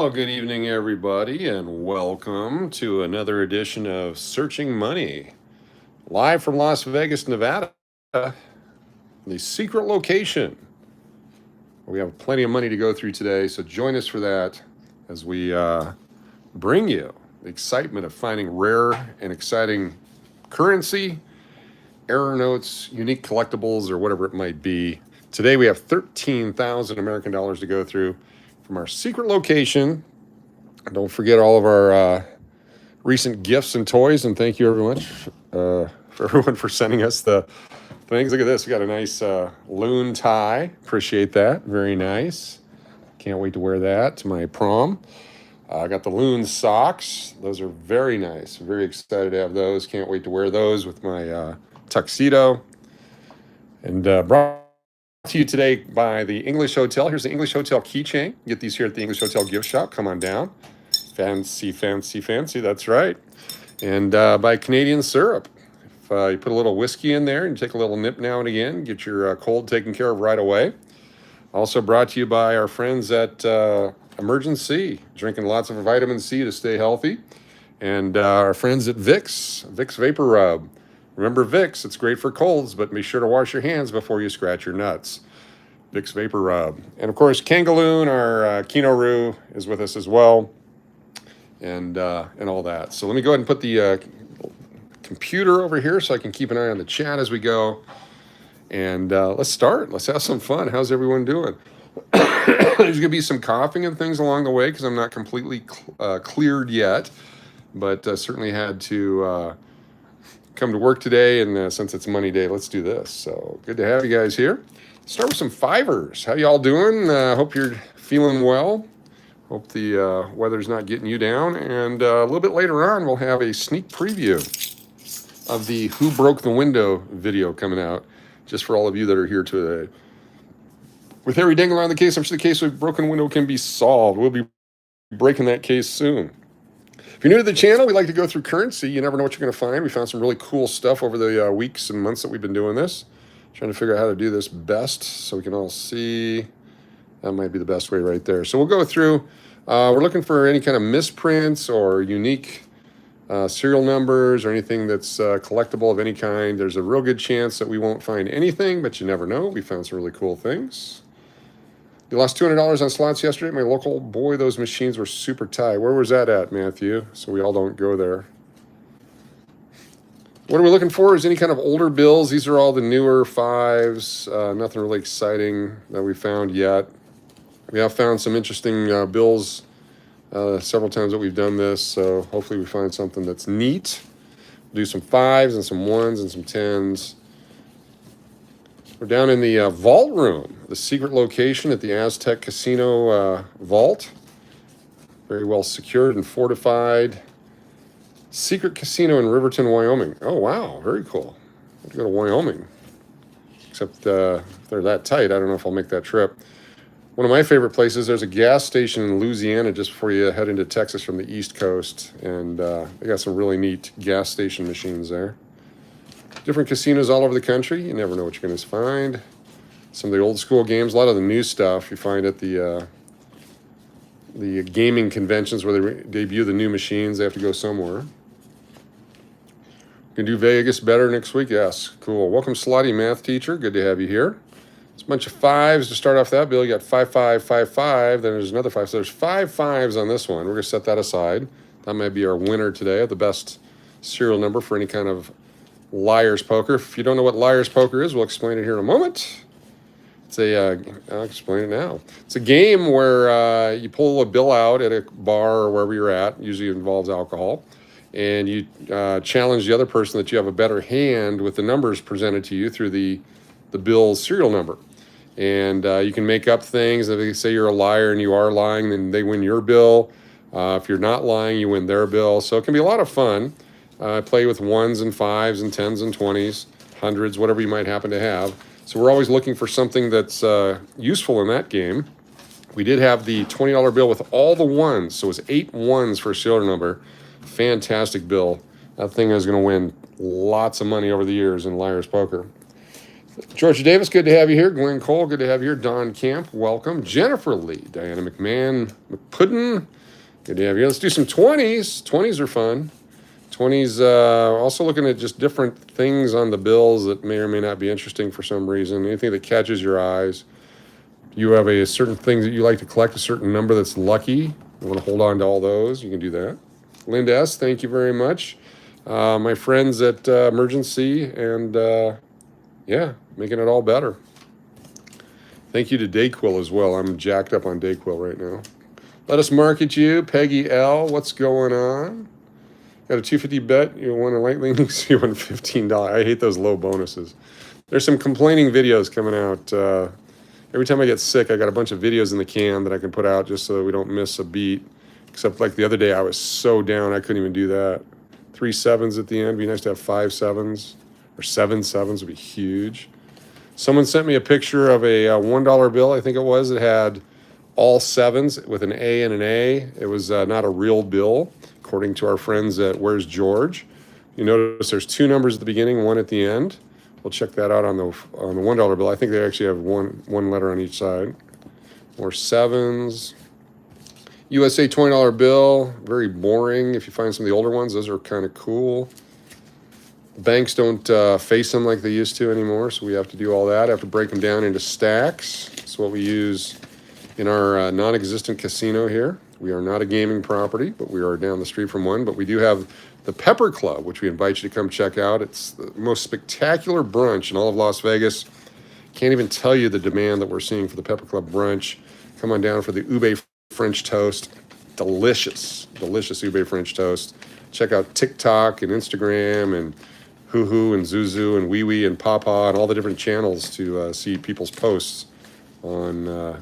Well, good evening, everybody, and welcome to another edition of Searching Money, live from Las Vegas, Nevada, the secret location. We have plenty of money to go through today, so join us for that as we bring you the excitement of finding rare and exciting currency, error notes, unique collectibles, or whatever it might be. Today we have 13,000 American dollars to go through from our secret location. Don't forget all of our recent gifts and toys, and thank you everyone for sending us the things. Look at this. We got a nice LOON tie. Appreciate that. Very nice. Can't wait to wear that to my prom. I got the LOON socks. Those are very nice. Very excited to have those. Can't wait to wear those with my tuxedo. And brought to you today by the English Hotel. Here's the English Hotel keychain. Get these here at the English Hotel gift shop. Come on down. Fancy, fancy, fancy. That's right. And by Canadian Syrup. If you put a little whiskey in there and take a little nip now and again, get your cold taken care of right away. Also brought to you by our friends at Emergency, drinking lots of vitamin C to stay healthy. And our friends at Vicks Vapor Rub. Remember Vicks, it's great for colds, but be sure to wash your hands before you scratch your nuts. Vicks Vapor Rub. And of course, Kangaloon, our Kino-Roo, is with us as well. And all that. So let me go ahead and put the computer over here so I can keep an eye on the chat as we go. And let's start. Let's have some fun. How's everyone doing? There's going to be some coughing and things along the way because I'm not completely cleared yet. But certainly had to come to work today. And since it's money day, let's do this. So good to have you guys here. Start with some fivers. How y'all doing? Hope you're feeling well. Hope the weather's not getting you down. And a little bit later on, we'll have a sneak preview of the Who Broke the Window video coming out, just for all of you that are here today. With Harry Dangler on the case, I'm sure the case with broken window can be solved. We'll be breaking that case soon. If you're new to the channel, we like to go through currency. You never know what you're going to find. We found some really cool stuff over the weeks and months that we've been doing this. Trying to figure out how to do this best so we can all see. That might be the best way right there. So we'll go through. We're looking for any kind of misprints or unique serial numbers or anything that's collectible of any kind. There's a real good chance that we won't find anything, but you never know. We found some really cool things. You lost $200 on slots yesterday. My local, boy, those machines were super tight. Where was that at, Matthew? So we all don't go there. What are we looking for is any kind of older bills. These are all the newer fives. Nothing really exciting that we found yet. We have found some interesting bills several times that we've done this, so hopefully we find something that's neat. We'll do some fives and some ones and some tens. We're down in the vault room, the secret location at the Aztec Casino vault. Very well secured and fortified. Secret casino in Riverton, Wyoming. Oh, wow, very cool. I have to go to Wyoming. Except if they're that tight, I don't know if I'll make that trip. One of my favorite places, there's a gas station in Louisiana just before you head into Texas from the East Coast. And they got some really neat gas station machines there. Different casinos all over the country. You never know what you're going to find. Some of the old school games, a lot of the new stuff you find at the gaming conventions where they debut the new machines. They have to go somewhere. Can do Vegas better next week? Yes, cool. Welcome, Slotty math teacher. Good to have you here. It's a bunch of fives to start off that bill. You got 5, 5, 5, 5. Then there's another 5. So there's 5 fives on this one. We're going to set that aside. That might be our winner today, the best serial number for any kind of liar's poker. If you don't know what liar's poker is, we'll explain it here in a moment. It's I'll explain it now. It's a game where you pull a bill out at a bar or wherever you're at. Usually it involves alcohol. And you challenge the other person that you have a better hand with the numbers presented to you through the bill's serial number. And you can make up things. If they say you're a liar and you are lying, then they win your bill. If you're not lying, you win their bill. So it can be a lot of fun. Play with 1s and 5s and 10s and 20s, hundreds, whatever you might happen to have. So we're always looking for something that's useful in that game. We did have the $20 bill with all the ones. So it was 8 ones for a serial number. Fantastic bill. That thing is going to win lots of money over the years in Liar's Poker. Georgia Davis, good to have you here. Glenn Cole, good to have you here. Don Camp, welcome. Jennifer Lee, Diana McMahon, McPuddin, good to have you here. Let's do some 20s. 20s are fun. 20s, also looking at just different things on the bills that may or may not be interesting for some reason. Anything that catches your eyes. You have a certain things that you like to collect, a certain number that's lucky. You want to hold on to all those, you can do that. Linda S., thank you very much. My friends at Emergency, and yeah, making it all better. Thank you to Dayquil as well. I'm jacked up on Dayquil right now. Let us market you. Peggy L., what's going on? Got a 250 bet. You won a lightning. You won $15. I hate those low bonuses. There's some complaining videos coming out. Every time I get sick, I got a bunch of videos in the can that I can put out just so that we don't miss a beat. Except like the other day, I was so down, I couldn't even do that. 3 sevens at the end. It'd be nice to have 5 sevens. Or 7 sevens would be huge. Someone sent me a picture of a $1 bill, I think it was. It had all 7s with an A and an A. It was not a real bill, according to our friends at Where's George. You notice there's 2 numbers at the beginning, 1 at the end. We'll check that out on the $1 bill. I think they actually have one letter on each side. More 7s. USA $20 bill, very boring. If you find some of the older ones, those are kind of cool. Banks don't face them like they used to anymore, so we have to do all that. I have to break them down into stacks. That's what we use in our non-existent casino here. We are not a gaming property, but we are down the street from one. But we do have the Pepper Club, which we invite you to come check out. It's the most spectacular brunch in all of Las Vegas. Can't even tell you the demand that we're seeing for the Pepper Club brunch. Come on down for the ube French toast. Delicious, delicious ube French toast. Check out TikTok and Instagram and Hoo-Hoo and Zuzu and Wee Wee and Papa and all the different channels to see people's posts on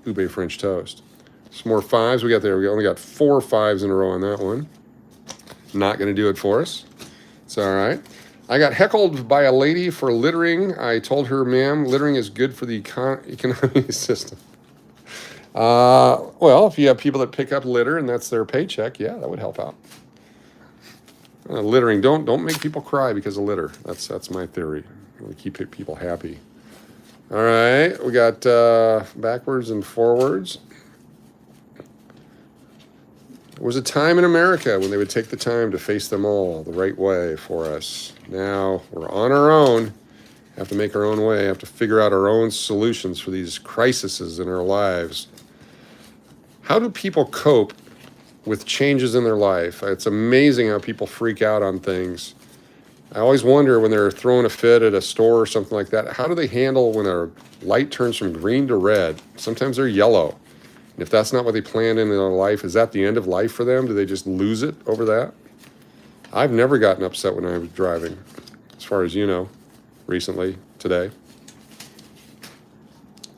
ube French toast. Some more 5s we got there. We only got 4 5s in a row on that one. Not going to do it for us. It's all right. I got heckled by a lady for littering. I told her, ma'am, littering is good for the economic system. Well, if you have people that pick up litter and that's their paycheck, yeah, that would help out. Littering, don't make people cry because of litter. That's my theory. We keep people happy. All right, we got backwards and forwards. There was a time in America when they would take the time to face them all the right way for us. Now we're on our own, have to make our own way, have to figure out our own solutions for these crises in our lives. How do people cope with changes in their life? It's amazing how people freak out on things. I always wonder when they're throwing a fit at a store or something like that, how do they handle when their light turns from green to red? Sometimes they're yellow. And if that's not what they planned in their life, is that the end of life for them? Do they just lose it over that? I've never gotten upset when I was driving, as far as you know, recently, today.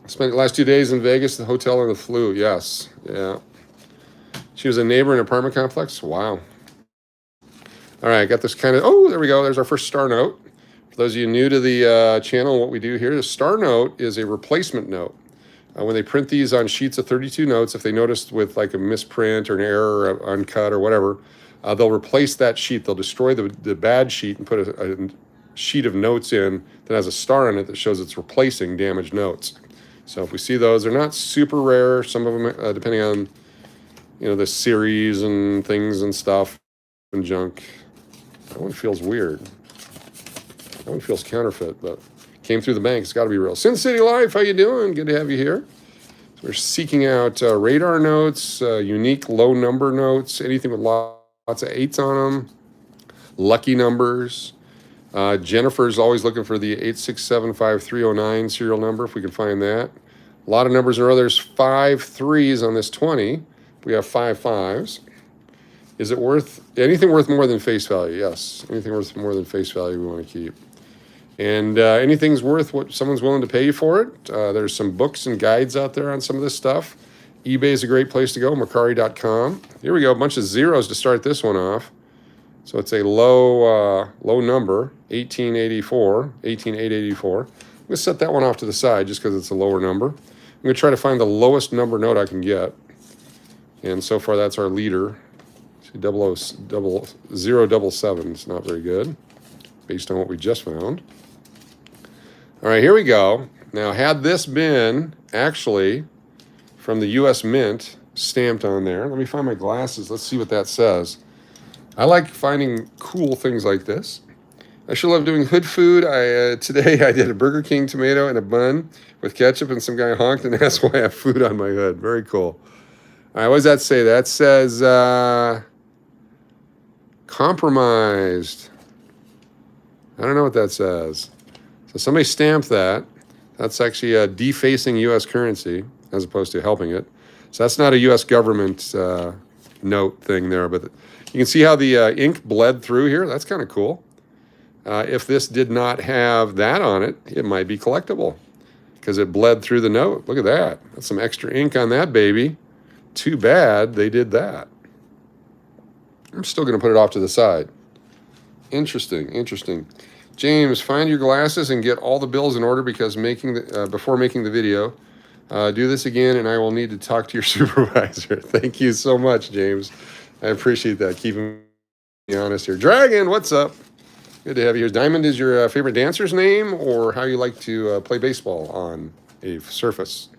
I spent the last 2 days in Vegas, the hotel and the flu. Yes, yeah. She was a neighbor in an apartment complex. Wow. All right, I got this kind of, oh, there we go. There's our first star note. For those of you new to the channel, what we do here, the star note is a replacement note. When they print these on sheets of 32 notes, if they noticed with like a misprint or an error or uncut or whatever, they'll replace that sheet. They'll destroy the bad sheet and put a sheet of notes in that has a star on it that shows it's replacing damaged notes. So if we see those, they're not super rare. Some of them, depending on the series and things and stuff and junk. That one feels weird. That one feels counterfeit, but came through the bank. It's got to be real. Sin City Life, how you doing? Good to have you here. So we're seeking out radar notes, unique low number notes, anything with lots of 8s on them, lucky numbers. Jennifer's always looking for the 8675309 serial number, if we can find that. A lot of numbers in a row. There's 5 3s on this 20. We have 5 5s. Is it worth anything worth more than face value? Yes. Anything worth more than face value we want to keep. And anything's worth what someone's willing to pay you for it. There's some books and guides out there on some of this stuff. eBay is a great place to go, Mercari.com. Here we go, a bunch of zeros to start this one off. So it's a low number, 18884. I'm gonna set that one off to the side just because it's a lower number. I'm gonna try to find the lowest number note I can get. And so far that's our leader. See, 007 is not very good based on what we just found. All right, here we go. Now, had this been actually from the U.S. Mint stamped on there, let me find my glasses. Let's see what that says. I like finding cool things like this. I sure love doing hood food. Today I did a Burger King tomato and a bun with ketchup, and some guy honked and asked why I have food on my hood. Very cool. All right, what does that say? That says compromised. I don't know what that says. So somebody stamped that. That's actually defacing U.S. currency as opposed to helping it. So that's not a U.S. government note thing there, but you can see how the ink bled through here. That's kind of cool. If this did not have that on it, it might be collectible because it bled through the note. Look at that. That's some extra ink on that baby. Too bad they did that. I'm still going to put it off to the side. Interesting, interesting. James, find your glasses and get all the bills in order because before making the video. Do this again and I will need to talk to your supervisor. Thank you so much, James. I appreciate that. Keeping me honest here. Dragon, what's up? Good to have you here. Diamond is your favorite dancer's name or how you like to play baseball on a surface?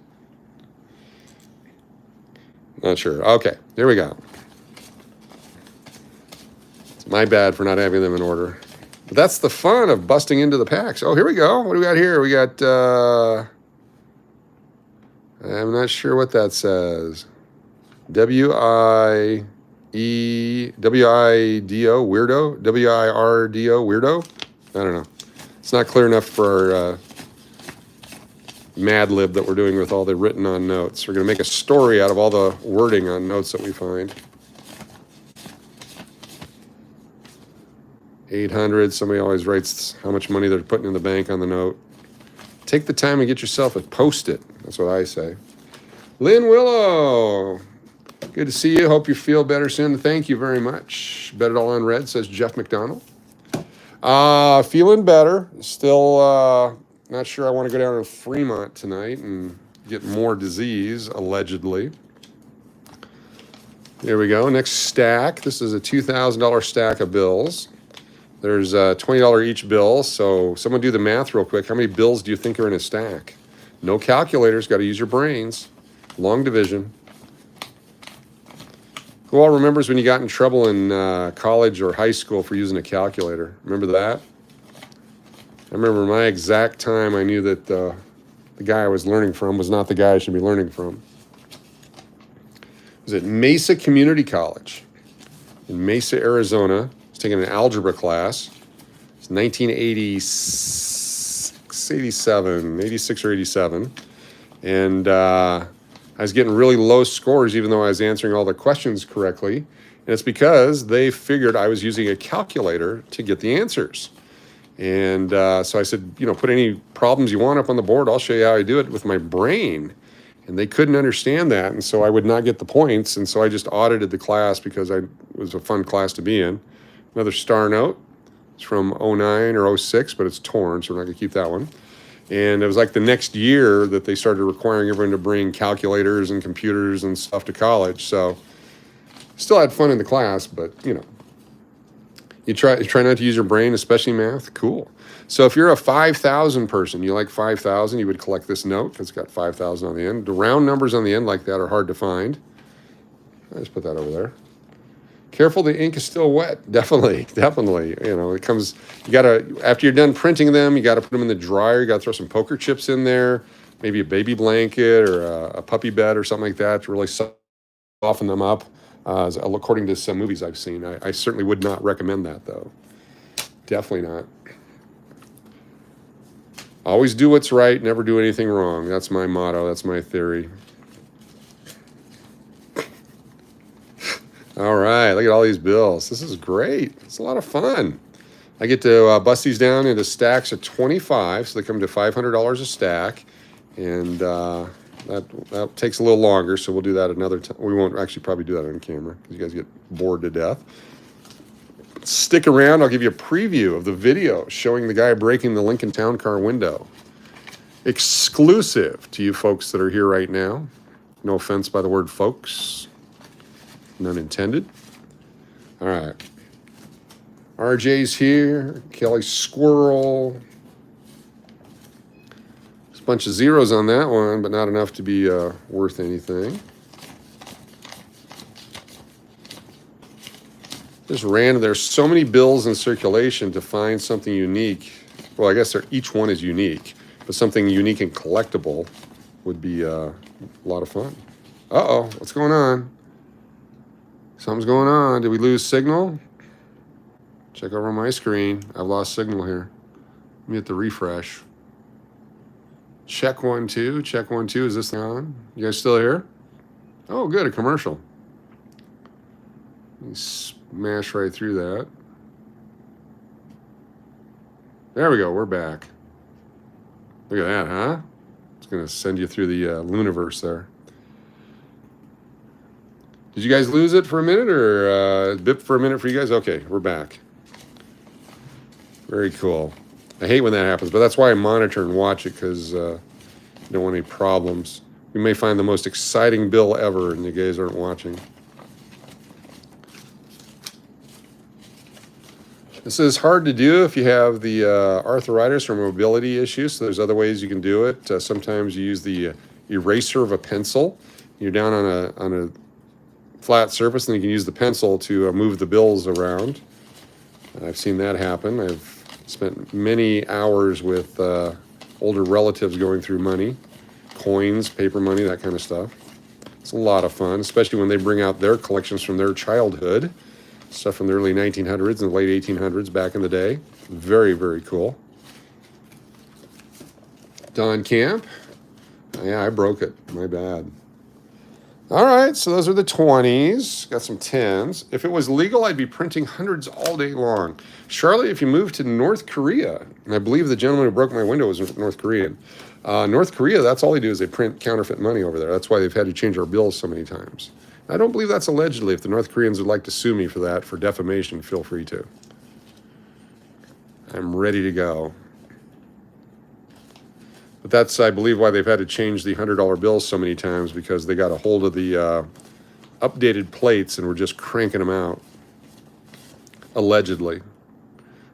Not sure. Okay, there we go. It's my bad for not having them in order. But that's the fun of busting into the packs. Oh, here we go. What do we got here? We got, I'm not sure what that says. W-I-E-W-I-D-O, weirdo? W-I-R-D-O, weirdo? I don't know. It's not clear enough for our Mad Lib that we're doing with all the written on notes. We're going to make a story out of all the wording on notes that we find. 800, somebody always writes how much money they're putting in the bank on the note. Take the time and get yourself a Post-it. That's what I say. Lynn Willow, good to see you. Hope you feel better soon. Thank you very much. Bet it all on red, says Jeff McDonald. Feeling better. Still not sure I want to go down to Fremont tonight and get more disease, allegedly. There we go. Next stack. This is a $2,000 stack of bills. There's $20 each bill, so someone do the math real quick. How many bills do you think are in a stack? No calculators, got to use your brains. Long division. Who all remembers when you got in trouble in college or high school for using a calculator? Remember that? I remember my exact time I knew that the guy I was learning from was not the guy I should be learning from. It was at Mesa Community College in Mesa, Arizona. Taking an algebra class. It's 86 or 87. And I was getting really low scores even though I was answering all the questions correctly. And it's because they figured I was using a calculator to get the answers. And so I said, put any problems you want up on the board. I'll show you how I do it with my brain. And they couldn't understand that. And so I would not get the points. And so I just audited the class because it was a fun class to be in. Another star note. It's from 09 or 06, but it's torn, so we're not going to keep that one. And it was like the next year that they started requiring everyone to bring calculators and computers and stuff to college. So still had fun in the class, but, you try not to use your brain, especially math. Cool. So if you're a 5,000 person, you like 5,000, you would collect this note because it's got 5,000 on the end. The round numbers on the end like that are hard to find. I just put that over there. Careful, the ink is still wet. Definitely. It comes, after you're done printing them, you got to put them in the dryer. You got to throw some poker chips in there, maybe a baby blanket or a puppy bed or something like that to really soften them up, according to some movies I've seen. I certainly would not recommend that, though. Definitely not. Always do what's right, never do anything wrong. That's my motto. That's my theory. All right, look at all these bills. This is great. It's a lot of fun. I get to bust these down into stacks of 25, so they come to $500 a stack, and that takes a little longer, so we'll do that another time. We won't actually probably do that on camera because you guys get bored to death. Stick around. I'll give you a preview of the video showing the guy breaking the Lincoln Town Car window. Exclusive to you folks that are here right now. No offense by the word folks. None intended. All right. RJ's here. Kelly Squirrel. Bunch of zeros on that one, but not enough to be worth anything. Just random. There's so many bills in circulation to find something unique. Well, I guess each one is unique, but something unique and collectible would be a lot of fun. Uh-oh, what's going on? Something's going on. Did we lose signal? Check over on my screen. I've lost signal here. Let me hit the refresh. Check 1, 2. Check 1, 2. Is this thing on? You guys still here? Oh, good. A commercial. Let me smash right through that. There we go. We're back. Look at that, huh? It's going to send you through the Looniverse there. Did you guys lose it for a minute or bip for a minute for you guys? Okay, we're back. Very cool. I hate when that happens, but that's why I monitor and watch it, because I don't want any problems. You may find the most exciting bill ever and you guys aren't watching. This is hard to do if you have the arthritis or mobility issues, so there's other ways you can do it. Sometimes you use the eraser of a pencil. You're down on a flat surface, and you can use the pencil to move the bills around. I've seen that happen. I've spent many hours with older relatives going through money, coins, paper money, that kind of stuff. It's a lot of fun, especially when they bring out their collections from their childhood, stuff from the early 1900s and the late 1800s back in the day. Very, very cool. Don Camp. Yeah, I broke it. My bad. All right, so those are the 20s. Got some 10s. If it was legal, I'd be printing hundreds all day long. Charlotte, if you moved to North Korea, and I believe the gentleman who broke my window was North Korean. North Korea, that's all they do is they print counterfeit money over there. That's why they've had to change our bills so many times. I don't believe that's allegedly. If the North Koreans would like to sue me for that, for defamation, feel free to. I'm ready to go. But that's, I believe, why they've had to change the $100 bills so many times, because they got a hold of the updated plates and were just cranking them out. Allegedly.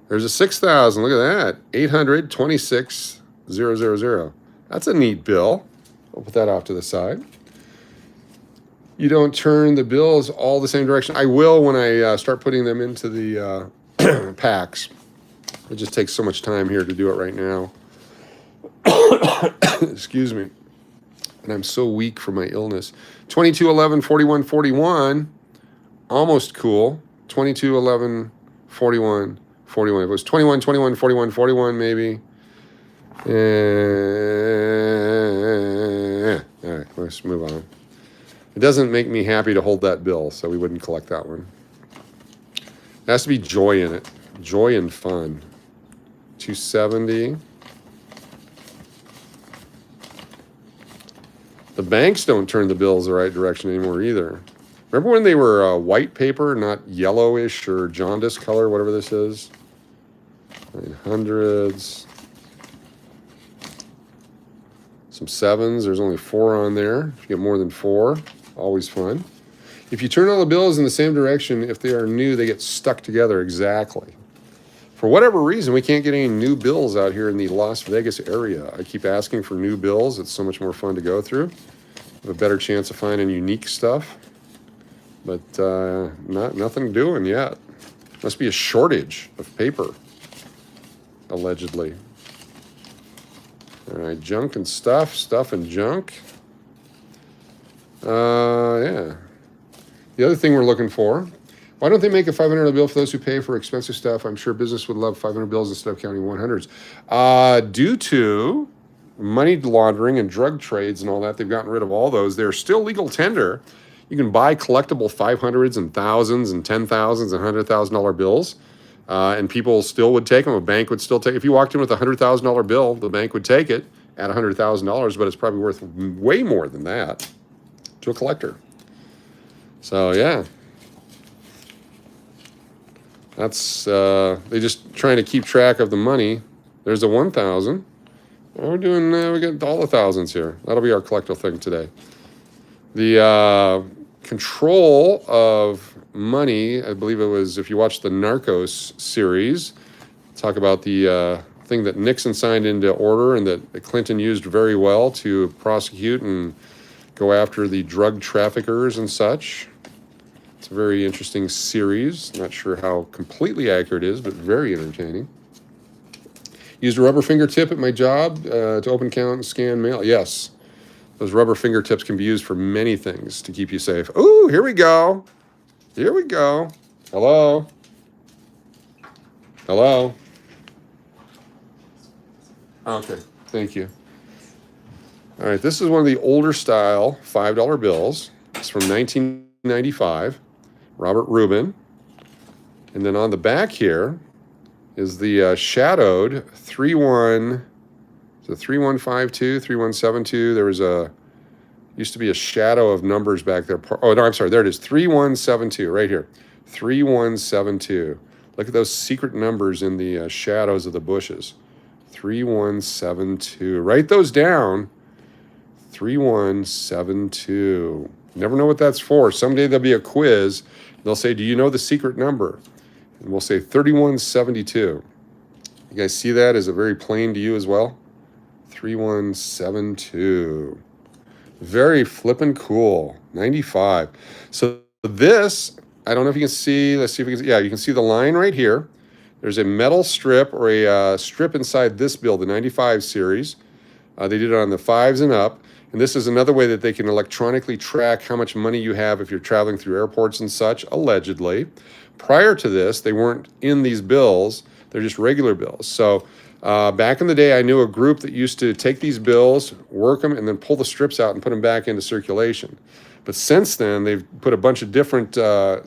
There's a 6,000. Look at that. 826,000. That's a neat bill. I'll put that off to the side. You don't turn the bills all the same direction. I will when I start putting them into the packs. It just takes so much time here to do it right now. Excuse me. And I'm so weak from my illness. 22, 11, 41, 41. Almost cool. 22, 11, 41, 41. If it was 21, 21, 41, 41 maybe. All right, let's move on. It doesn't make me happy to hold that bill, so we wouldn't collect that one. There has to be joy in it. Joy and fun. 270. The banks don't turn the bills the right direction anymore either. Remember when they were white paper, not yellowish or jaundice color, whatever this is? 900s. Some 7s. There's only 4 on there. If you get more than 4, always fun. If you turn all the bills in the same direction, if they are new, they get stuck together exactly. For whatever reason, we can't get any new bills out here in the Las Vegas area. I keep asking for new bills. It's so much more fun to go through. Have a better chance of finding unique stuff. But nothing doing yet. Must be a shortage of paper, allegedly. All right, junk and stuff, stuff and junk. Yeah. The other thing we're looking for, why don't they make a $500 bill for those who pay for expensive stuff? I'm sure business would love 500 bills instead of counting 100s. Due to money laundering and drug trades and all that, they've gotten rid of all those. They're still legal tender. You can buy collectible 500s and thousands and 10,000s and $100,000 bills, and people still would take them. A bank would still take. If you walked in with a $100,000 bill, the bank would take it at $100,000, but it's probably worth way more than that to a collector. So yeah. That's, they just trying to keep track of the money. There's a 1,000. We're doing, we got all the thousands here. That'll be our collectible thing today. The control of money, I believe it was, if you watch the Narcos series, talk about the thing that Nixon signed into order and that Clinton used very well to prosecute and go after the drug traffickers and such. It's a very interesting series. Not sure how completely accurate it is, but very entertaining. Used a rubber fingertip at my job to open, count, and scan mail. Yes, those rubber fingertips can be used for many things to keep you safe. Oh, here we go. Here we go. Hello. Hello. Okay, thank you. All right, this is one of the older style $5 bills. It's from 1995, Robert Rubin. And then on the back here is the shadowed 3152, 3172. There was used to be a shadow of numbers back there. Oh, no, I'm sorry. There it is. 3172 right here. 3172. Look at those secret numbers in the shadows of the bushes. 3172. Write those down. 3172. Never know what that's for. Someday there'll be a quiz. They'll say, do you know the secret number? And we'll say 3172. You guys see that? Is it very plain to you as well? 3172. Very flippin' cool. 95. So this, I don't know if you can see. Let's see if we can. Yeah, you can see the line right here. There's a metal strip or a strip inside this bill, the 95 series. They did it on the 5s and up. And this is another way that they can electronically track how much money you have if you're traveling through airports and such, allegedly. Prior to this, they weren't in these bills. They're just regular bills. So back in the day, I knew a group that used to take these bills, work them, and then pull the strips out and put them back into circulation. But since then, they've put a bunch of different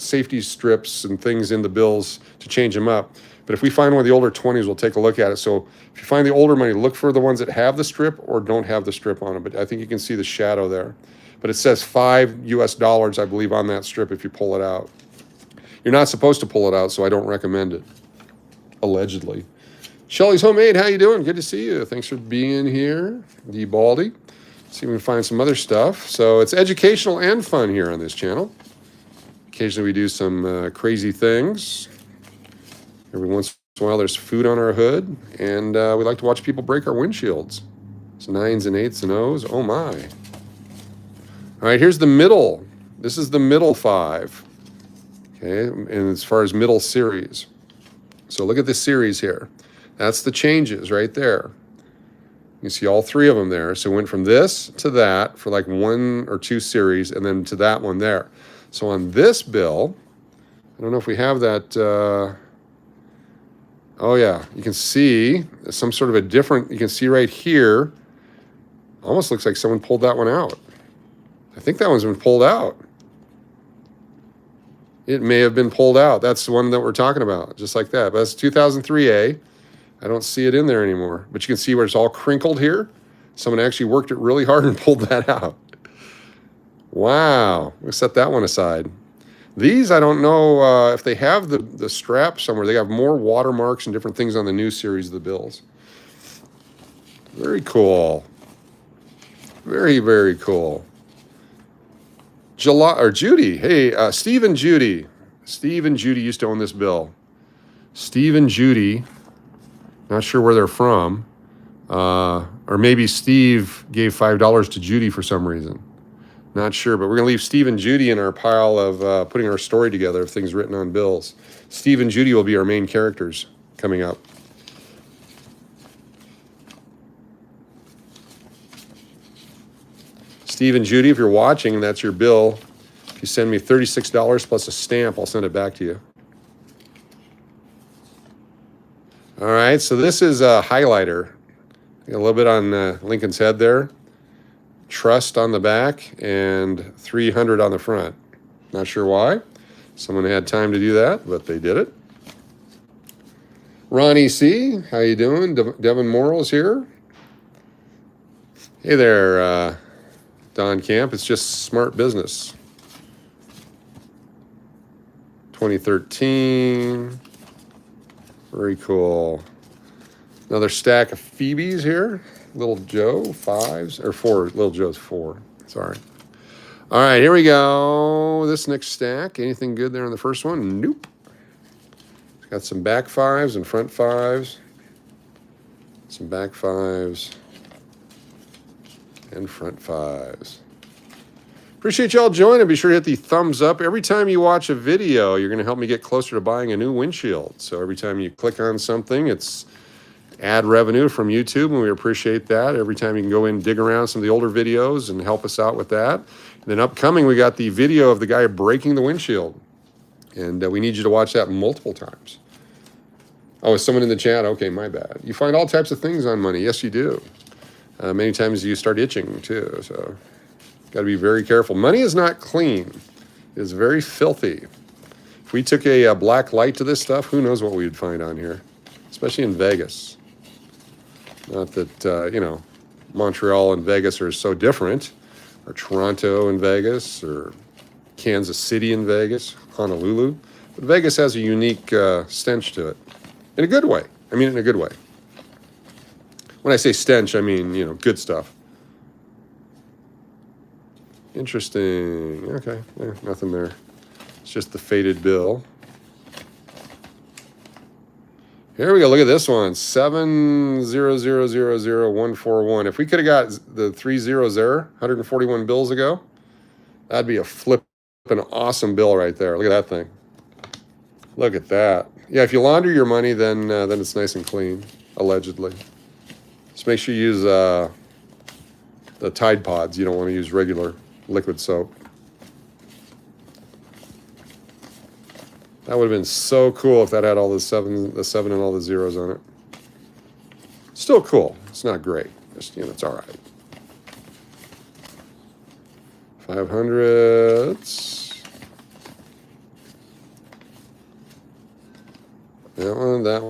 safety strips and things in the bills to change them up. But if we find one of the older 20s, we'll take a look at it. So if you find the older money, look for the ones that have the strip or don't have the strip on them. But I think you can see the shadow there. But it says $5 US, I believe, on that strip if you pull it out. You're not supposed to pull it out, so I don't recommend it, allegedly. Shelly's Homemade, how you doing? Good to see you. Thanks for being here. D. Baldy. See if we can find some other stuff. So it's educational and fun here on this channel. Occasionally we do some crazy things. Every once in a while there's food on our hood. And we like to watch people break our windshields. It's 9s and 8s and O's. Oh my. All right, here's the middle. This is the middle 5. Okay, and as far as middle series. So look at this series here. That's the changes right there. You can see all 3 of them there. So it went from this to that for like 1 or 2 series and then to that one there. So on this bill, I don't know if we have that. Oh yeah, you can see some sort of a different, you can see right here, almost looks like someone pulled that one out. I think that one's been pulled out. It may have been pulled out. That's the one that we're talking about, just like that. But that's 2003A. I don't see it in there anymore. But you can see where it's all crinkled here. Someone actually worked it really hard and pulled that out. Wow. We'll set that one aside. These, I don't know if they have the strap somewhere. They have more watermarks and different things on the new series of the bills. Very cool. Very, very cool. Judy. Hey, Steve and Judy. Steve and Judy used to own this bill. Steve and Judy, not sure where they're from. Or maybe Steve gave $5 to Judy for some reason. Not sure, but we're going to leave Steve and Judy in our pile of putting our story together of things written on bills. Steve and Judy will be our main characters coming up. Steve and Judy, if you're watching and that's your bill, if you send me $36 plus a stamp, I'll send it back to you. All right, so this is a highlighter. A little bit on Lincoln's head there. Trust on the back and 300 on the front. Not sure why. Someone had time to do that, but they did it. Ronnie C., how you doing? Devin Morrell's here. Hey there, Don Camp. It's just smart business. 2013. Very cool. Another stack of Phoebes here. Little Joe, 5s, or 4. Little Joe's 4. Sorry. All right, here we go. This next stack. Anything good there on the first one? Nope. Got some back 5s and front 5s. Some back fives. And front fives. Appreciate y'all joining. Be sure to hit the thumbs up. Every time you watch a video, you're going to help me get closer to buying a new windshield. So every time you click on something, it's ad revenue from YouTube, and we appreciate that. Every time you can go in, dig around some of the older videos and help us out with that. And then upcoming, we got the video of the guy breaking the windshield. And we need you to watch that multiple times. Oh, is someone in the chat? Okay, my bad. You find all types of things on money. Yes, you do. Many times you start itching, too. So got to be very careful. Money is not clean. It is very filthy. If we took a black light to this stuff, who knows what we'd find on here, especially in Vegas. Not that, you know, Montreal and Vegas are so different, or Toronto and Vegas, or Kansas City and Vegas, Honolulu. But Vegas has a unique stench to it. In a good way. I mean, in a good way. When I say stench, I mean, you know, good stuff. Interesting. Okay, nothing there. It's just the faded bill. Here we go. Look at this one. 700000141. If we could have got the 3 zeros there, 141 bills ago, that'd be a flippin' awesome bill right there. Look at that thing. Look at that. Yeah, if you launder your money, then it's nice and clean, allegedly. Just make sure you use the Tide Pods. You don't want to use regular liquid soap. That would have been so cool if that had all the seven and all the zeros on it. Still cool. It's not great. Just, you know, it's all right. 500s. That one, that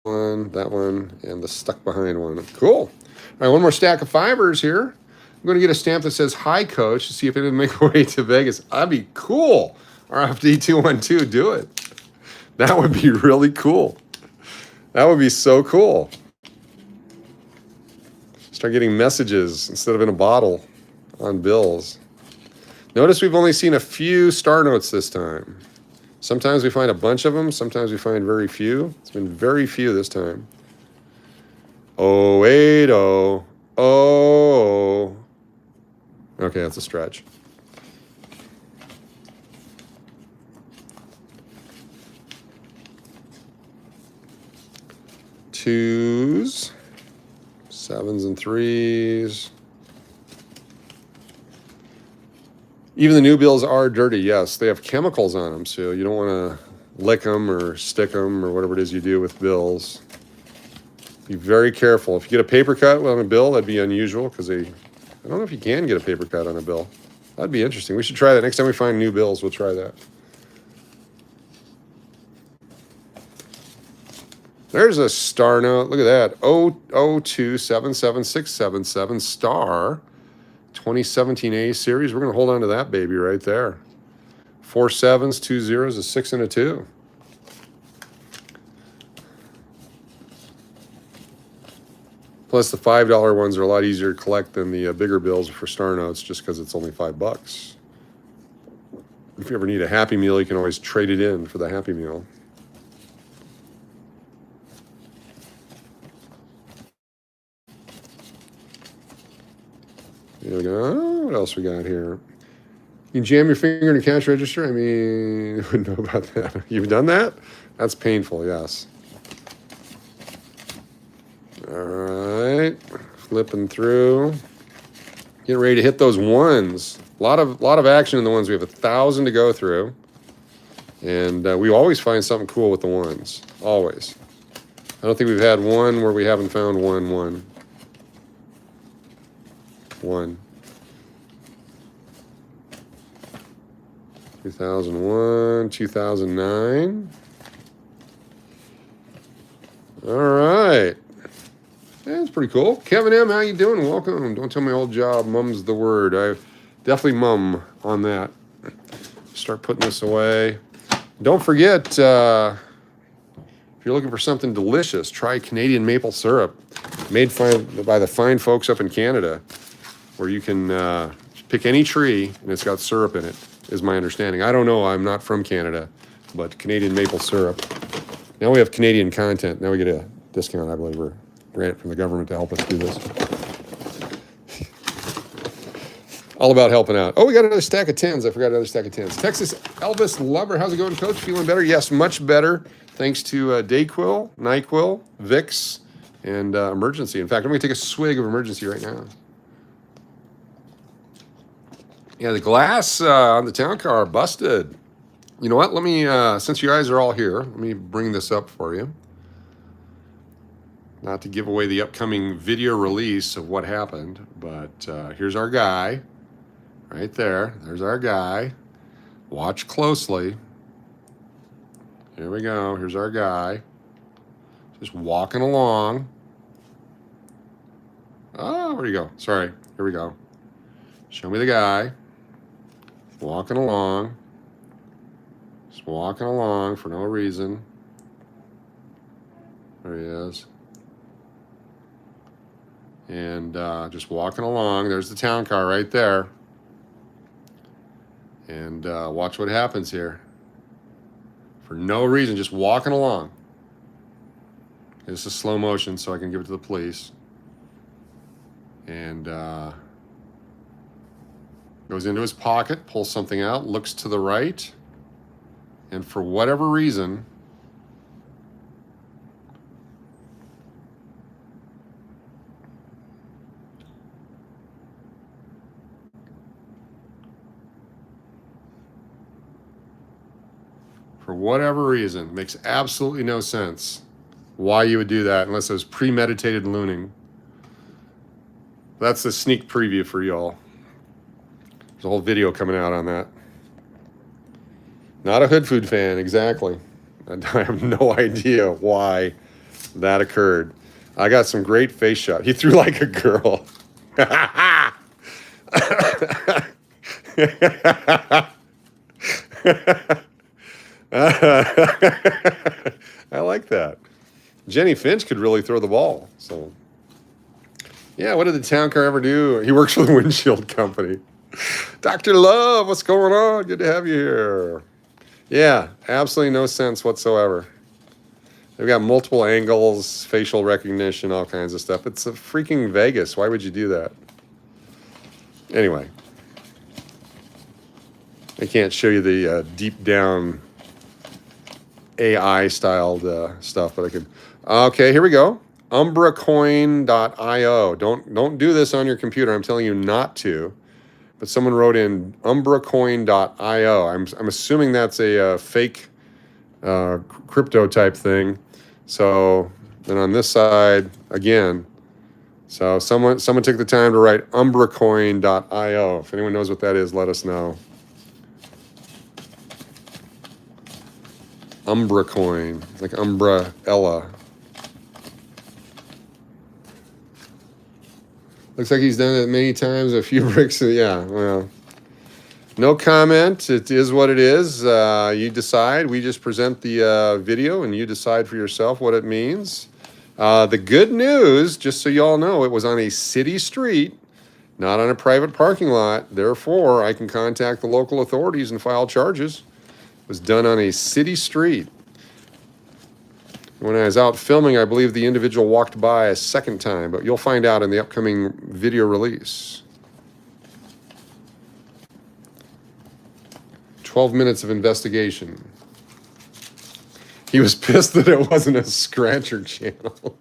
one, that one, and the stuck behind one. Cool. All right, one more stack of fivers here. I'm going to get a stamp that says "Hi, Coach" to see if it would make a way to Vegas. That'd be cool. RFD212, do it. That would be really cool. That would be so cool. Start getting messages instead of in a bottle on bills. Notice we've only seen a few star notes this time. Sometimes we find a bunch of them. Sometimes we find very few. It's been very few this time. 080. Oh. Okay, that's a stretch. Twos, sevens and threes. Even the new bills are dirty, yes. They have chemicals on them, so you don't want to lick them or stick them or whatever it is you do with bills. Be very careful. If you get a paper cut on a bill, that'd be unusual because I don't know if you can get a paper cut on a bill. That'd be interesting. We should try that. Next time we find new bills, we'll try that. There's a star note. Look at that. 002776777 star 2017 A series. We're going to hold on to that baby right there. 4 sevens, 2 zeros, a 6 and a 2. Plus the $5 ones are a lot easier to collect than the bigger bills for star notes just because it's only $5. If you ever need a Happy Meal, you can always trade it in for the Happy Meal. There we go. What else we got here? You can jam your finger in a cash register. I mean, I wouldn't know about that. You've done that? That's painful, yes. All right. Flipping through. Getting ready to hit those ones. A lot of action in the ones. We have 1,000 to go through. And we always find something cool with the ones. Always. I don't think we've had one where we haven't found one. 2001, 2009. All right. That's pretty cool. Kevin M., how you doing? Welcome. Don't tell my old job. Mum's the word. I definitely mum on that. Start putting this away. Don't forget, if you're looking for something delicious, try Canadian maple syrup, made by the fine folks up in Canada, where you can pick any tree and it's got syrup in it, is my understanding. I don't know. I'm not from Canada, but Canadian maple syrup. Now we have Canadian content. Now we get a discount, I believe, or grant from the government to help us do this. All about helping out. Oh, we got another stack of 10s. I forgot another stack of 10s. Texas Elvis Lover. How's it going, Coach? Feeling better? Yes, much better. Thanks to Dayquil, NyQuil, Vicks, and Emergency. In fact, I'm going to take a swig of Emergency right now. Yeah, the glass on the town car busted. You know what? Let me, since you guys are all here, let me bring this up for you. Not to give away the upcoming video release of what happened, but here's our guy. Right there. There's our guy. Watch closely. Here we go. Here's our guy. Just walking along. Oh, where'd he go? Sorry. Here we go. Show me the guy. Walking along. Just walking along for no reason. There he is. And just walking along. There's the town car right there. And watch what happens here. For no reason, just walking along. This is slow motion so I can give it to the police. And goes into his pocket, pulls something out, looks to the right. And for whatever reason, makes absolutely no sense why you would do that unless it was premeditated looning. That's a sneak preview for y'all. There's a whole video coming out on that. Not a hood food fan, exactly. I have no idea why that occurred. I got some great face shot. He threw like a girl. I like that. Jenny Finch could really throw the ball. So, yeah, what did the town car ever do? He works for the windshield company. Dr. Love, what's going on? Good to have you here. Yeah, absolutely no sense whatsoever. They've got multiple angles, facial recognition, all kinds of stuff. It's a freaking Vegas. Why would you do that? Anyway. I can't show you the deep down AI styled stuff, but I could. Okay, here we go. umbracoin.io. Don't do this on your computer. I'm telling you not to. But someone wrote in umbracoin.io. I'm assuming that's a fake crypto type thing. So then on this side again. So someone took the time to write umbracoin.io. If anyone knows what that is, let us know. Umbra coin, like umbrella. Looks like he's done it many times, a few bricks. Yeah, well, no comment. It is what it is. You decide. We just present the video, and you decide for yourself what it means. The good news, just so y'all know, it was on a city street, not on a private parking lot. Therefore, I can contact the local authorities and file charges. Was done on a city street. When I was out filming, I believe the individual walked by a second time, but you'll find out in the upcoming video release. 12 minutes of investigation. He was pissed that it wasn't a scratcher channel.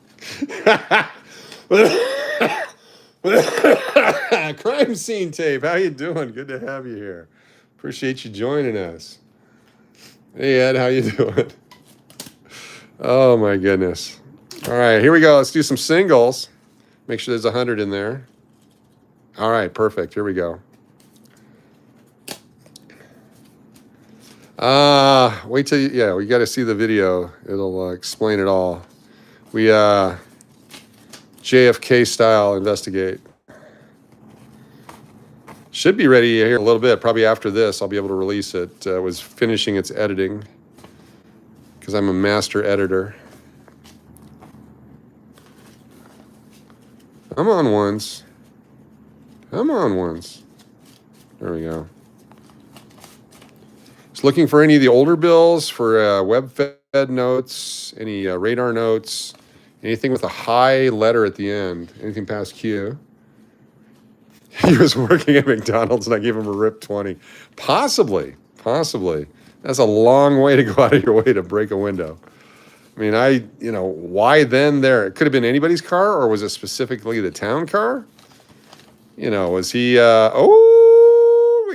Crime scene tape. How you doing? Good to have you here. Appreciate you joining us. Hey, Ed, how you doing? Oh, my goodness. All right, here we go. Let's do some singles. Make sure there's 100 in there. All right, perfect. Here we go. Wait till you, we got to see the video. It'll explain it all. We, JFK style investigate. Should be ready here in a little bit. Probably after this, I'll be able to release it. Was finishing its editing because I'm a master editor. I'm on once. I'm on once. There we go. Just looking for any of the older bills for web-fed notes, any radar notes, Anything with a high letter at the end. Anything past Q. He was working at McDonald's and I gave him a rip 20. Possibly. That's a long way to go out of your way to break a window. I mean, why then there? It could have been anybody's car, or was it specifically the town car? Was he, oh,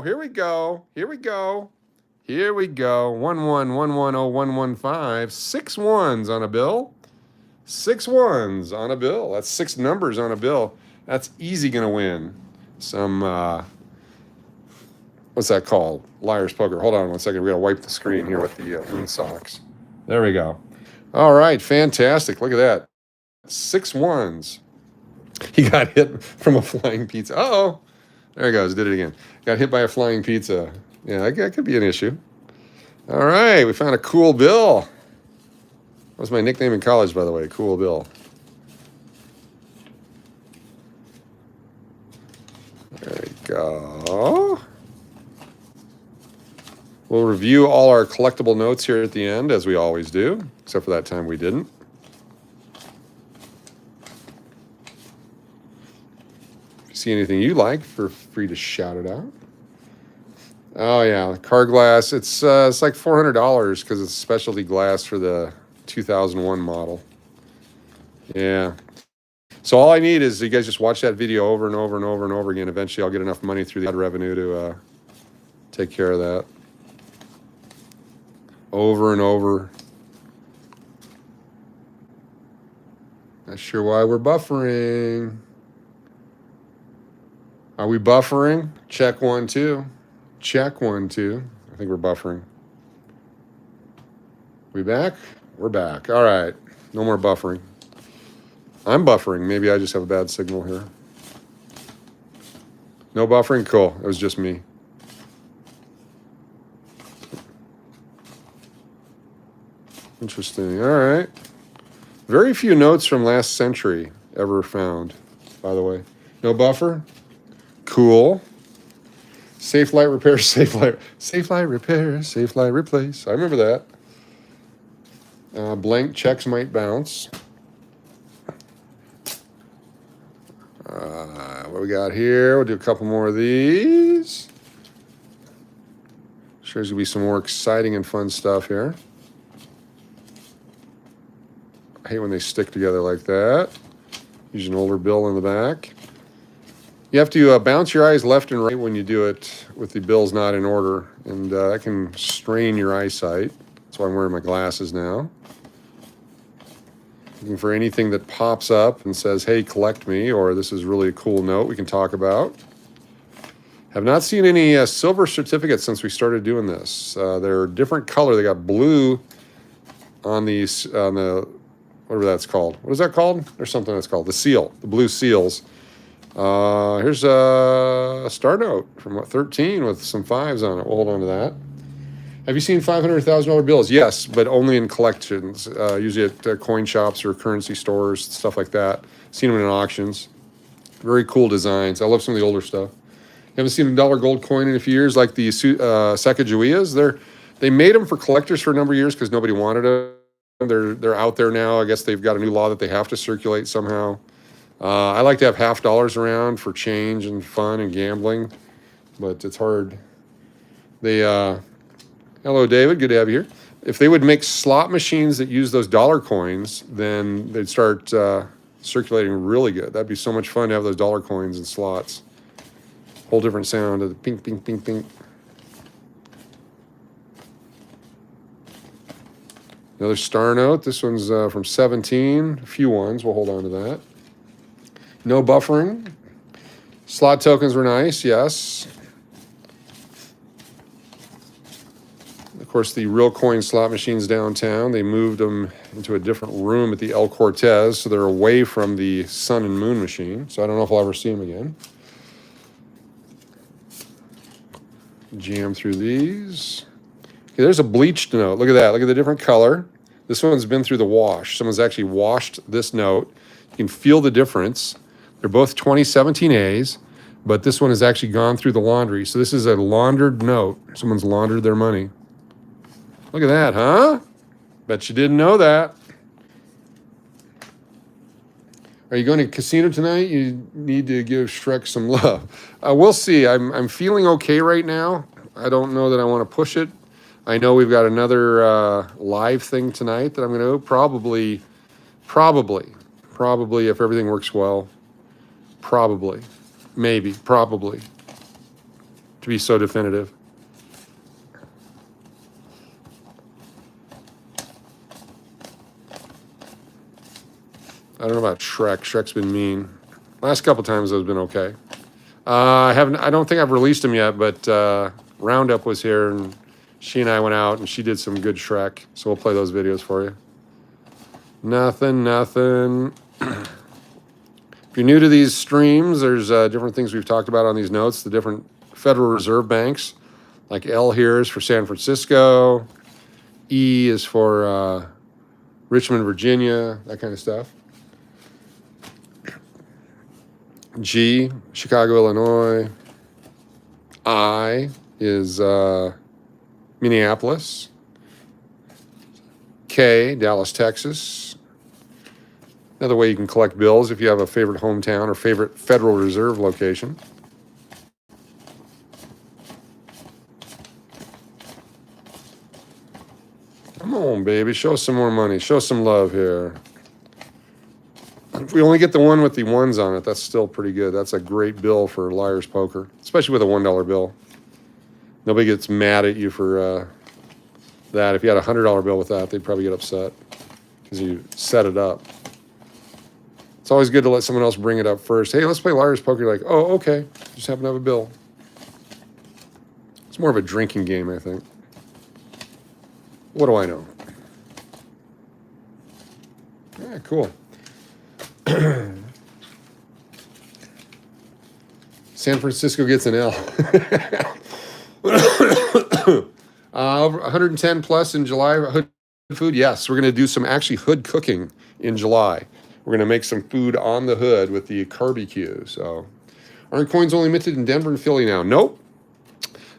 here we go. 11110115. 6 ones on a bill. 6 ones on a bill. That's 6 numbers on a bill. That's easy going to win some, what's that called? Liar's poker. Hold on one second. We got to wipe the screen here with the LOON socks. There we go. All right. Fantastic. Look at that. 6 ones. He got hit from a flying pizza. Uh-oh. There he goes. Did it again. Got hit by a flying pizza. Yeah, that could be an issue. All right. We found a cool bill. That was my nickname in college, by the way. Cool Bill. There we go. We'll review all our collectible notes here at the end, as we always do, except for that time we didn't. If you see anything you like, feel free to shout it out. Oh, yeah, car glass. It's like $400 because it's specialty glass for the 2001 model. Yeah. So all I need is you guys just watch that video over and over and over and over again. Eventually, I'll get enough money through the ad revenue to take care of that. Over and over. Not sure why we're buffering. Are we buffering? Check 1, 2. Check 1, 2. I think we're buffering. We back? We're back. All right. No more buffering. I'm buffering. Maybe I just have a bad signal here. No buffering? Cool. It was just me. Interesting. All right. Very few notes from last century ever found, by the way. No buffer? Cool. Safe light repair, safe light repair, safe light replace. I remember that. Blank checks might bounce. What we got here? We'll do a couple more of these. Sure there's going to be some more exciting and fun stuff here. I hate when they stick together like that. Use an older bill in the back. You have to bounce your eyes left and right when you do it with the bills not in order, and that can strain your eyesight. That's why I'm wearing my glasses now. Looking for anything that pops up and says, hey, collect me, or this is really a cool note we can talk about. Have not seen any silver certificates since we started doing this. They're different color. They got blue on these, on the, whatever that's called. What is that called? There's something that's called the seal, the blue seals. Here's a star note from 13 with some 5s on it. We'll hold on to that. Have you seen $500,000 bills? Yes, but only in collections, usually at coin shops or currency stores, stuff like that. Seen them in auctions. Very cool designs. I love some of the older stuff. Haven't seen a dollar gold coin in a few years, like the Sacagaweas. They made them for collectors for a number of years because nobody wanted them. They're out there now. I guess they've got a new law that they have to circulate somehow. I like to have half dollars around for change and fun and gambling, but it's hard. Hello, David. Good to have you here. If they would make slot machines that use those dollar coins, then they'd start circulating really good. That'd be so much fun to have those dollar coins in slots. Whole different sound of the ping, ping, ping, ping. Another star note. This one's from 17. A few ones. We'll hold on to that. No buffering. Slot tokens were nice, yes. Of course, the real coin slot machines downtown, they moved them into a different room at the El Cortez, so they're away from the sun and moon machine. So I don't know if I'll ever see them again. Jam through these. Okay, there's a bleached note. Look at that. Look at the different color. This one's been through the wash. Someone's actually washed this note. You can feel the difference. They're both 2017As, but this one has actually gone through the laundry. So this is a laundered note. Someone's laundered their money. Look at that, huh? Bet you didn't know that. Are you going to casino tonight? You need to give Shrek some love. We'll see. I'm feeling okay right now. I don't know that I want to push it. I know we've got another live thing tonight that I'm going to probably if everything works well, maybe, to be so definitive. I don't know about Shrek. Shrek's been mean. Last couple times it's been okay. I don't think I've released him yet, but Roundup was here and she and I went out and she did some good Shrek. So we'll play those videos for you. Nothing. If you're new to these streams, there's different things we've talked about on these notes. The different Federal Reserve banks, like L here is for San Francisco. E is for Richmond, Virginia, that kind of stuff. G, Chicago, Illinois. I is Minneapolis. K, Dallas, Texas. Another way you can collect bills if you have a favorite hometown or favorite Federal Reserve location. Come on, baby. Show some more money. Show some love here. If we only get the one with the ones on it, that's still pretty good. That's a great bill for Liar's Poker, especially with a $1 bill. Nobody gets mad at you for that. If you had a $100 bill with that, they'd probably get upset because you set it up. It's always good to let someone else bring it up first. Hey, let's play Liar's Poker. You're like, oh, okay. Just happen to have a bill. It's more of a drinking game, I think. What do I know? Yeah, cool. San Francisco gets an L. 110 plus in July. Hood food, yes. We're going to do some actually hood cooking in July. We're going to make some food on the hood with the barbecue. So, aren't coins only minted in Denver and Philly now? Nope.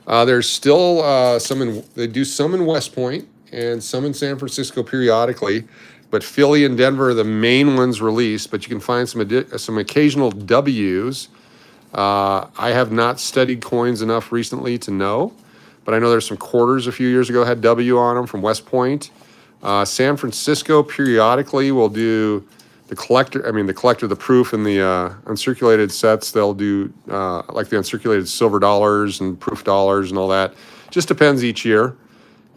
There's still some they do some in West Point and some in San Francisco periodically. But Philly and Denver are the main ones released, but you can find some occasional W's. I have not studied coins enough recently to know, but I know there's some quarters a few years ago had W on them from West Point. San Francisco periodically will do the collector, the proof and the uncirculated sets. They'll do like the uncirculated silver dollars and proof dollars and all that. Just depends each year.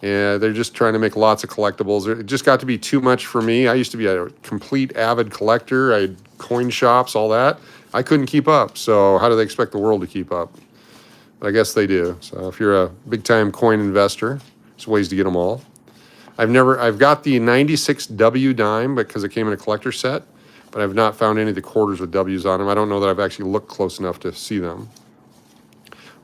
Yeah, they're just trying to make lots of collectibles. It just got to be too much for me. I used to be a complete avid collector. I had coin shops, all that. I couldn't keep up. So how do they expect the world to keep up? But I guess they do. So if you're a big-time coin investor, there's ways to get them all. I've got the 96 W dime because it came in a collector set, but I've not found any of the quarters with W's on them. I don't know that I've actually looked close enough to see them.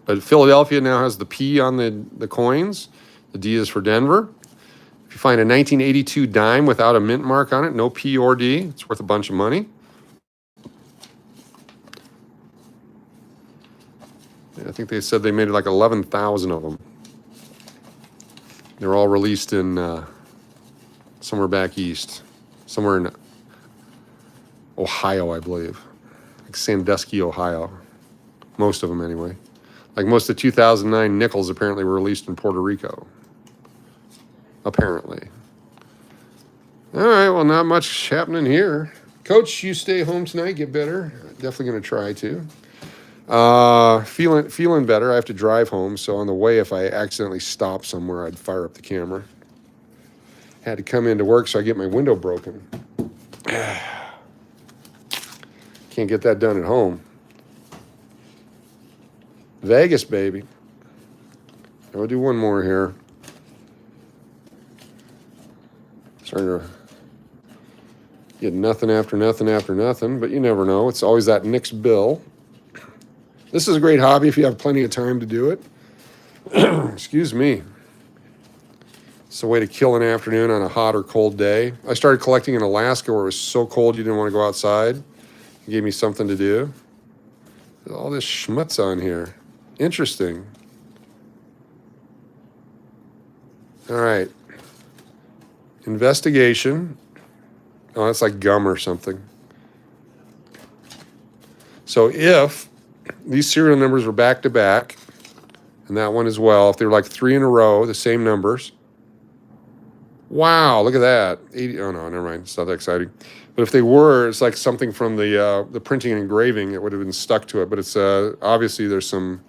But Philadelphia now has the P on the coins. The D is for Denver. If you find a 1982 dime without a mint mark on it, no P or D, it's worth a bunch of money. I think they said they made like 11,000 of them. They were all released in somewhere back east, somewhere in Ohio, I believe, like Sandusky, Ohio. Most of them, anyway. Like most of the 2009 nickels apparently were released in Puerto Rico. Apparently. All right, well, not much happening here. Coach, you stay home tonight, get better. Definitely going to try to. Feeling better. I have to drive home, so on the way, if I accidentally stop somewhere, I'd fire up the camera. Had to come into work, so I get my window broken. Can't get that done at home. Vegas, baby. I'll do one more here. Starting to get nothing after nothing after nothing, but you never know. It's always that next bill. This is a great hobby if you have plenty of time to do it. Excuse me. It's a way to kill an afternoon on a hot or cold day. I started collecting in Alaska where it was so cold you didn't want to go outside. It gave me something to do. There's all this schmutz on here. Interesting. All right. Investigation. Oh, that's like gum or something. So if these serial numbers were back to back, and that one as well, if they were like 3 in a row, the same numbers. Wow, look at that. 80, oh no, never mind. It's not that exciting. But if they were, it's like something from the printing and engraving, it would have been stuck to it. But it's obviously there's some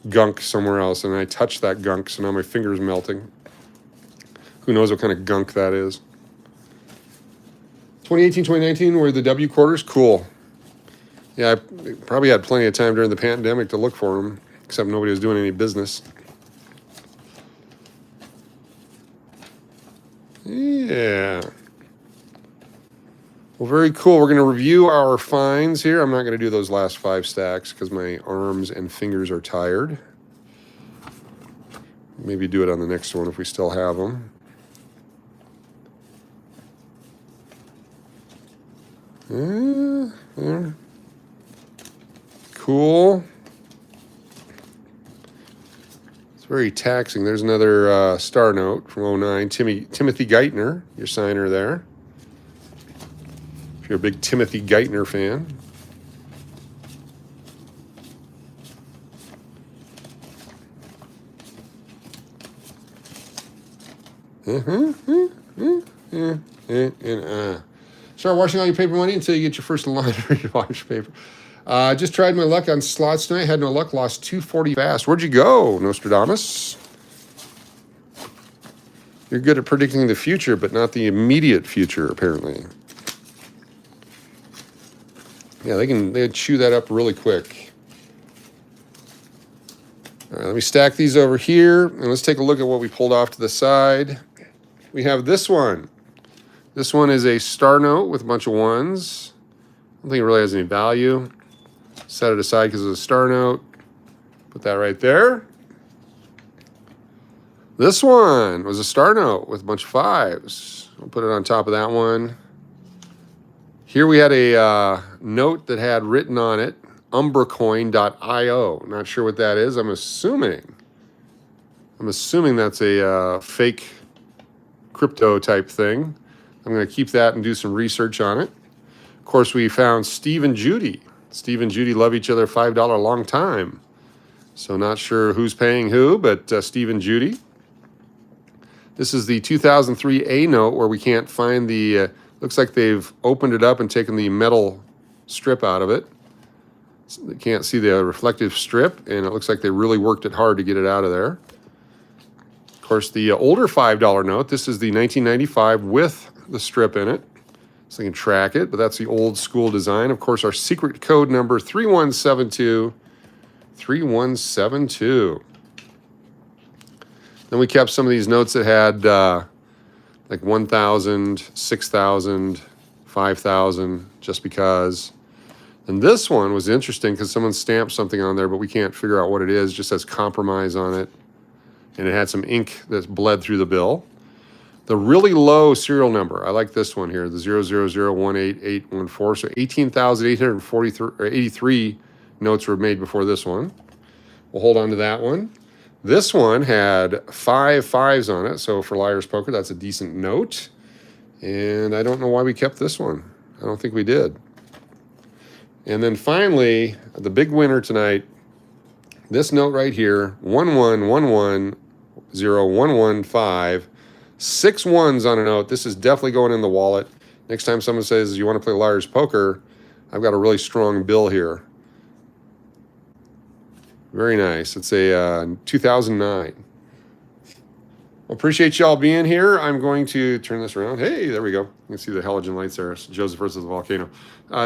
gunk somewhere else, and I touched that gunk, so now my finger's melting. Who knows what kind of gunk that is. 2018, 2019 were the W quarters. Cool. Yeah, I probably had plenty of time during the pandemic to look for them, except nobody was doing any business. Yeah. Well, very cool. We're going to review our finds here. I'm not going to do those last 5 stacks because my arms and fingers are tired. Maybe do it on the next one if we still have them. Yeah. Cool. It's very taxing. There's another star note from 09. Timothy Geithner, your signer there. If you're a big Timothy Geithner fan. Start washing all your paper money until you get your first laundry wash paper. Just tried my luck on slots tonight. Had no luck. Lost 240 fast. Where'd you go, Nostradamus? You're good at predicting the future, but not the immediate future, apparently. Yeah, they chew that up really quick. All right, let me stack these over here, and let's take a look at what we pulled off to the side. We have this one. This one is a star note with a bunch of ones. I don't think it really has any value. Set it aside because it's a star note. Put that right there. This one was a star note with a bunch of 5s. I'll put it on top of that one. Here we had a note that had written on it, umbracoin.io. Not sure what that is. I'm assuming that's a fake crypto type thing. I'm going to keep that and do some research on it. Of course, we found Steve and Judy. Steve and Judy love each other $5 a long time. So not sure who's paying who, but Steve and Judy. This is the 2003 A note where we can't find the, looks like they've opened it up and taken the metal strip out of it. So they can't see the reflective strip, and it looks like they really worked it hard to get it out of there. Of course, the older $5 note, this is the 1995 with the strip in it. So they can track it, but that's the old school design. Of course, our secret code number 3172. 3172. Then we kept some of these notes that had like 1,000, 6,000, 5,000, just because. And this one was interesting because someone stamped something on there, but we can't figure out what it is. It just says compromise on it. And it had some ink that bled through the bill. The really low serial number, I like this one here, the 000188814. So 18,883 notes were made before this one. We'll hold on to that one. This one had 5 5s on it. So for Liar's Poker, that's a decent note. And I don't know why we kept this one. I don't think we did. And then finally, the big winner tonight, this note right here, 1111015. 6 1s on a note. This is definitely going in the wallet. Next time someone says you want to play Liar's Poker, I've got a really strong bill here. Very nice. It's a 2009. Well, appreciate y'all being here. I'm going to turn this around. Hey, there we go. You can see the halogen lights there. It's Joseph versus the volcano.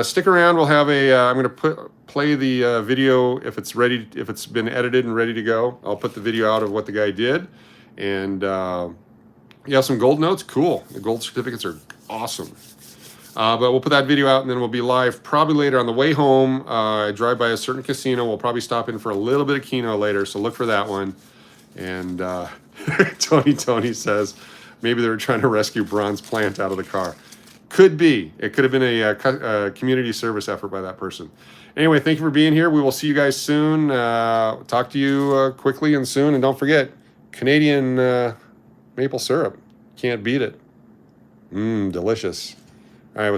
Stick around. We'll have a. I'm going to play the video if it's ready. If it's been edited and ready to go, I'll put the video out of what the guy did. And you have some gold notes. Cool. The gold certificates are awesome. But we'll put that video out, and then we'll be live probably later on the way home. I drive by a certain casino. We'll probably stop in for a little bit of Keno later, so look for that one. And Tony says maybe they were trying to rescue Bronze Plant out of the car. Could be. It could have been a community service effort by that person. Anyway, thank you for being here. We will see you guys soon. Talk to you quickly and soon. And don't forget, Canadian maple syrup. Can't beat it. Delicious. All right, we'll see